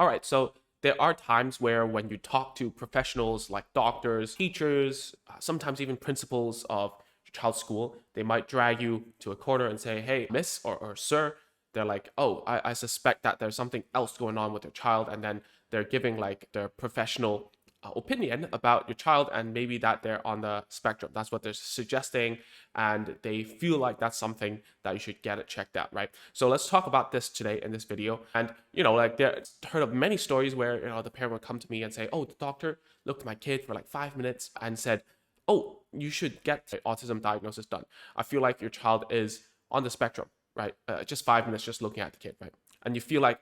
All right, so there are times where when you talk to professionals like doctors, teachers, sometimes even principals of your child's school, they might drag you to a corner and say, hey, miss or sir, they're like, oh, I suspect that there's something else going on with your child. And then they're giving like their professional opinion about your child, and maybe that they're on the spectrum. That's what they're suggesting, and they feel like that's something that you should get it checked out, right? So let's talk about this today in this video. And like, there heard of many stories where the parent would come to me and say, oh, the doctor looked at my kid for like 5 minutes and said, oh, you should get the autism diagnosis done. I feel like your child is on the spectrum, right? Just 5 minutes just looking at the kid, right? And you feel like,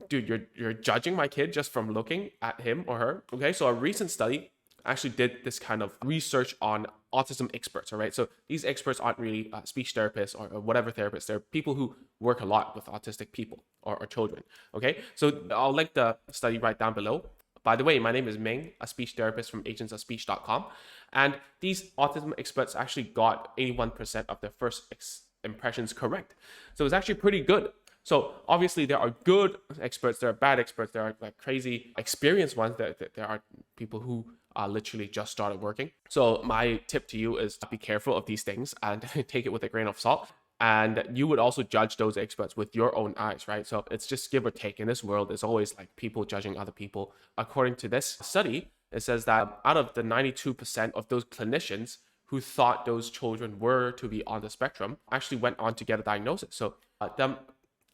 dude, you're judging my kid just from looking at him or her. Okay, so a recent study actually did this kind of research on autism experts. All right, so these experts aren't really speech therapists or whatever therapists. They're people who work a lot with autistic people or children. Okay, so I'll link the study right down below. By the way, my name is Ming, a speech therapist from agentsofspeech.com, and these autism experts actually got 81% of their first impressions correct. So it's actually pretty good. So obviously there are good experts, there are bad experts, there are like crazy experienced ones, there are people who literally just started working. So my tip to you is to be careful of these things and take it with a grain of salt. And you would also judge those experts with your own eyes, right? So it's just give or take. In this world, there's always like people judging other people. According to this study, it says that out of the 92% of those clinicians who thought those children were to be on the spectrum actually went on to get a diagnosis. So them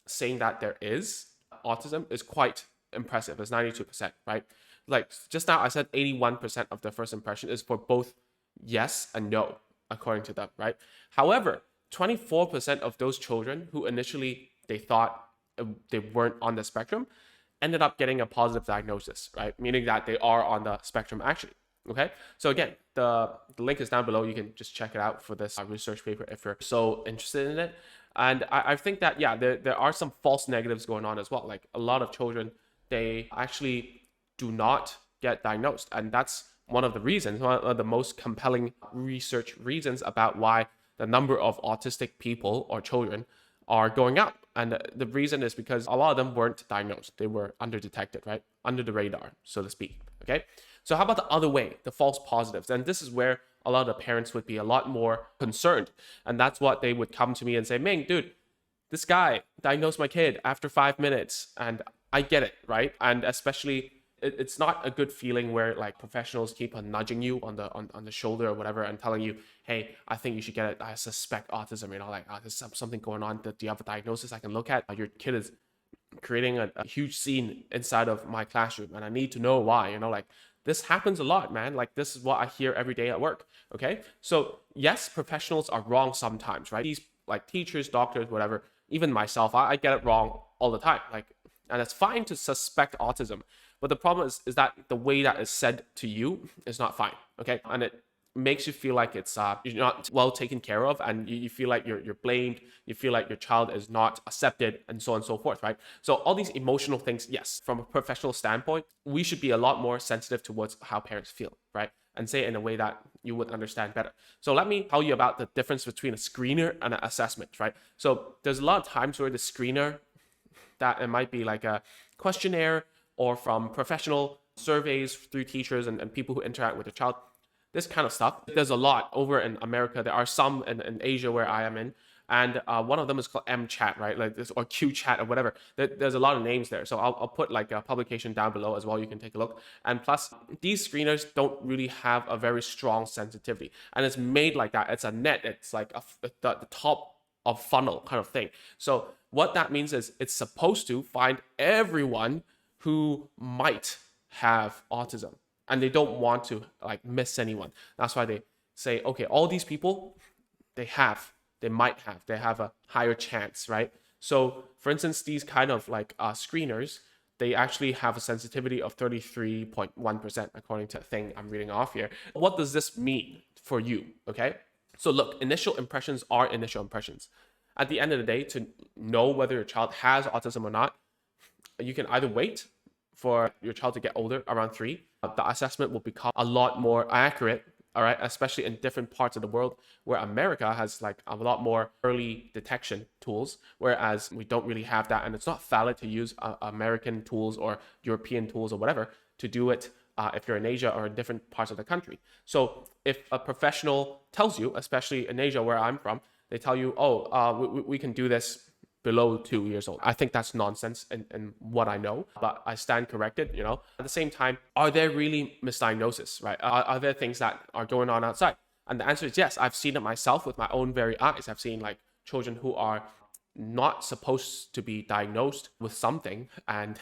saying that there is autism is quite impressive. It's 92%, right? Like just now I said 81% of the first impression is for both yes and no, according to them, right? However, 24% of those children who initially they thought they weren't on the spectrum ended up getting a positive diagnosis, right? Meaning that they are on the spectrum actually. Okay, so again, the link is down below. You can just check it out for this research paper if you're so interested in it. And I think that, yeah, there are some false negatives going on as well. Like a lot of children, they actually do not get diagnosed. And that's one of the reasons, one of the most compelling research reasons about why the number of autistic people or children are going up. And the reason is because a lot of them weren't diagnosed. They were underdetected, right? Under the radar, so to speak. Okay. So how about the other way, the false positives? And this is where a lot of the parents would be a lot more concerned. And that's what they would come to me and say, Ming, dude, this guy diagnosed my kid after 5 minutes. And I get it, right? And especially it's not a good feeling where like professionals keep on nudging you on the shoulder or whatever and telling you, hey, I think you should get it. I suspect autism, like, oh, there's something going on. Do you have a diagnosis I can look at? Your kid is creating a huge scene inside of my classroom and I need to know why, like this happens a lot, man. Like this is what I hear every day at work. Okay. So yes, professionals are wrong sometimes, right? These like teachers, doctors, whatever, even myself, I get it wrong all the time. Like, and it's fine to suspect autism, but the problem is that the way that is said to you is not fine. Okay. And it makes you feel like it's you're not well taken care of, and you feel like you're blamed, you feel like your child is not accepted, and so on and so forth, right? So all these emotional things, yes, from a professional standpoint, we should be a lot more sensitive towards how parents feel, right? And say it in a way that you would understand better. So let me tell you about the difference between a screener and an assessment, right? So there's a lot of times where the screener, that it might be like a questionnaire or from professional surveys through teachers and people who interact with the child. This kind of stuff, there's a lot over in America. There are some in Asia where I am in. And one of them is called MChat, right? Like this, or QChat or whatever. There's a lot of names there. So I'll put like a publication down below as well. You can take a look. And plus, these screeners don't really have a very strong sensitivity. And it's made like that. It's a net. It's like the top of funnel kind of thing. So what that means is it's supposed to find everyone who might have autism. And they don't want to like miss anyone. That's why they say, okay, all these people, they have a higher chance, right? So for instance, these kind of like screeners, they actually have a sensitivity of 33.1% according to a thing I'm reading off here. What does this mean for you? Okay. So look, initial impressions are initial impressions. At the end of the day, to know whether your child has autism or not, you can either wait for your child to get older, around 3. The assessment will become a lot more accurate all right, especially in different parts of the world where America has like a lot more early detection tools, whereas we don't really have that. And it's not valid to use American tools or European tools or whatever to do it if you're in Asia or in different parts of the country. So if a professional tells you, especially in Asia where I'm from, they tell you, oh, we can do this below 2 years old. I think that's nonsense in what I know, but I stand corrected, you know. At the same time, are there really misdiagnoses, right? Are there things that are going on outside? And the answer is yes. I've seen it myself with my own very eyes. I've seen like children who are not supposed to be diagnosed with something and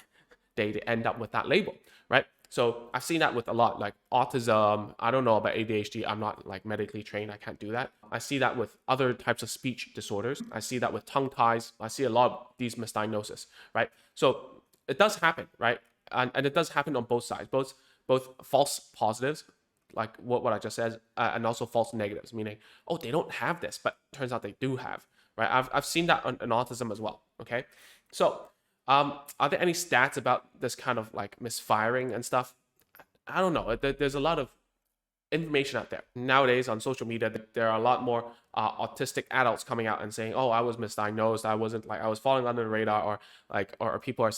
they end up with that label, right? So I've seen that with a lot, like autism. I don't know about ADHD. I'm not like medically trained. I can't do that. I see that with other types of speech disorders. I see that with tongue ties. I see a lot of these misdiagnoses, right? So it does happen, right? And it does happen on both sides, both false positives, like what I just said, and also false negatives, meaning, oh, they don't have this, but turns out they do have, right? I've seen that in autism as well, okay? So are there any stats about this kind of like misfiring and stuff? I don't know. There's a lot of information out there nowadays on social media. There are a lot more autistic adults coming out and saying, "Oh, I was misdiagnosed. I wasn't like I was falling under the radar," or like, or people are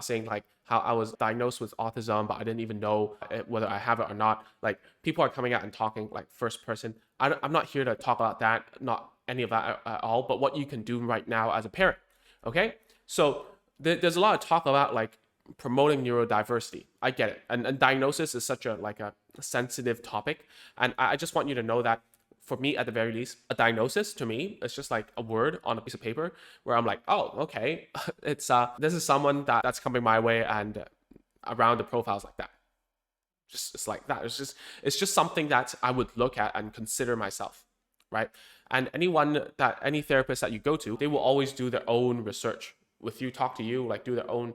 saying like how I was diagnosed with autism, but I didn't even know whether I have it or not. Like people are coming out and talking like first person. I'm not here to talk about that, not any of that at all. But what you can do right now as a parent, okay? So there's a lot of talk about like promoting neurodiversity. I get it, and diagnosis is such a like a sensitive topic, and I just want you to know that for me, at the very least, a diagnosis to me is just like a word on a piece of paper where I'm like, oh, okay, it's this is someone that's coming my way, and around the profiles like that. Just it's like that. It's just something that I would look at and consider myself, right? And any therapist that you go to, they will always do their own research with you, talk to you, like do their own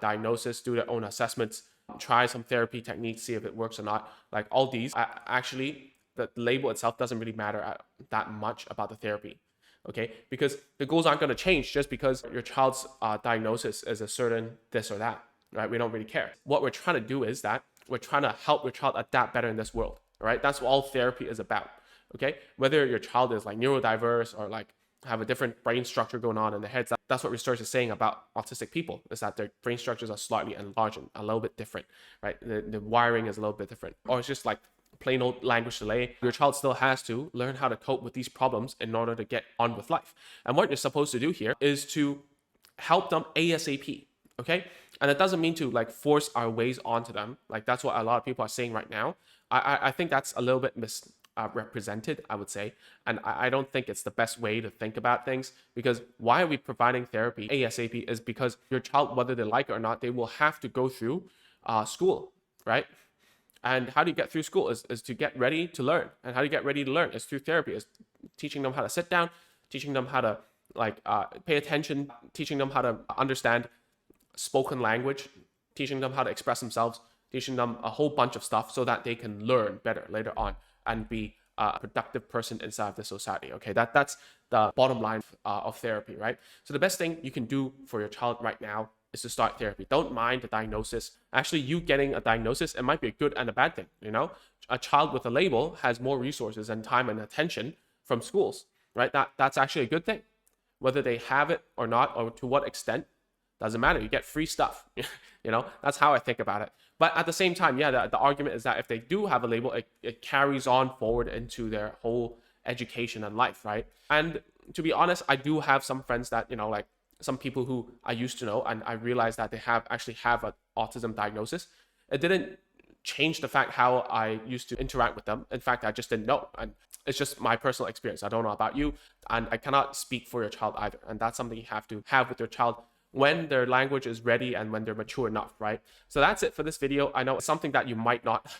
diagnosis, do their own assessments, try some therapy techniques, see if it works or not. Like all these, actually, the label itself doesn't really matter that much about the therapy, okay? Because the goals aren't going to change just because your child's diagnosis is a certain this or that, right? We don't really care. What we're trying to do is that we're trying to help your child adapt better in this world, right? That's what all therapy is about, okay? Whether your child is like neurodiverse or like have a different brain structure going on in their heads. That's what research is saying about autistic people, is that their brain structures are slightly enlarged and a little bit different, right? The wiring is a little bit different. Or it's just like plain old language delay. Your child still has to learn how to cope with these problems in order to get on with life. And what you're supposed to do here is to help them ASAP, okay? And it doesn't mean to like force our ways onto them. Like that's what a lot of people are saying right now. I think that's a little bit represented, I would say. And I don't think it's the best way to think about things, because why are we providing therapy ASAP is because your child, whether they like it or not, they will have to go through school, right? And how do you get through school is to get ready to learn. And how do you get ready to learn is through therapy, is teaching them how to sit down, teaching them how to like pay attention, teaching them how to understand spoken language, teaching them how to express themselves, teaching them a whole bunch of stuff so that they can learn better later on and be a productive person inside of the society. Okay, that's the bottom line of therapy, right? So the best thing you can do for your child right now is to start therapy. Don't mind the diagnosis. Actually, you getting a diagnosis, it might be a good and a bad thing, you know? A child with a label has more resources and time and attention from schools, right? That's actually a good thing. Whether they have it or not, or to what extent, doesn't matter. You get free stuff. You know, that's how I think about it. But at the same time, yeah, the argument is that if they do have a label, it carries on forward into their whole education and life, right? And to be honest, I do have some friends that, you know, like some people who I used to know, and I realized that they actually have an autism diagnosis. It didn't change the fact how I used to interact with them. In fact, I just didn't know. And it's just my personal experience. I don't know about you, and I cannot speak for your child either. And that's something you have to have with your child when their language is ready and when they're mature enough, right? So that's it for this video. I know it's something that you might not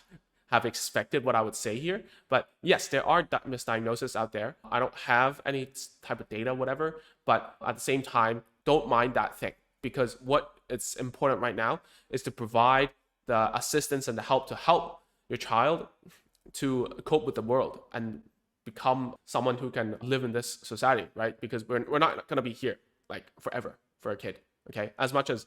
have expected what I would say here, but yes, there are misdiagnoses out there. I don't have any type of data, whatever, but at the same time, don't mind that thing, because what it's important right now is to provide the assistance and the help to help your child to cope with the world and become someone who can live in this society, right? Because we're not going to be here like forever for a kid, okay? As much as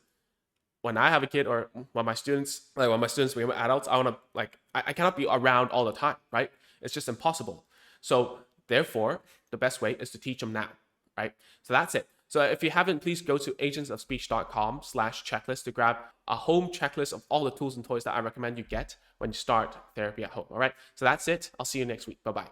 when I have a kid, or when my students become adults, I want to like, I cannot be around all the time, right? It's just impossible. So therefore, the best way is to teach them now, right? So that's it. So if you haven't, please go to agentsofspeech.com/checklist to grab a home checklist of all the tools and toys that I recommend you get when you start therapy at home. All right. So that's it. I'll see you next week. Bye-bye.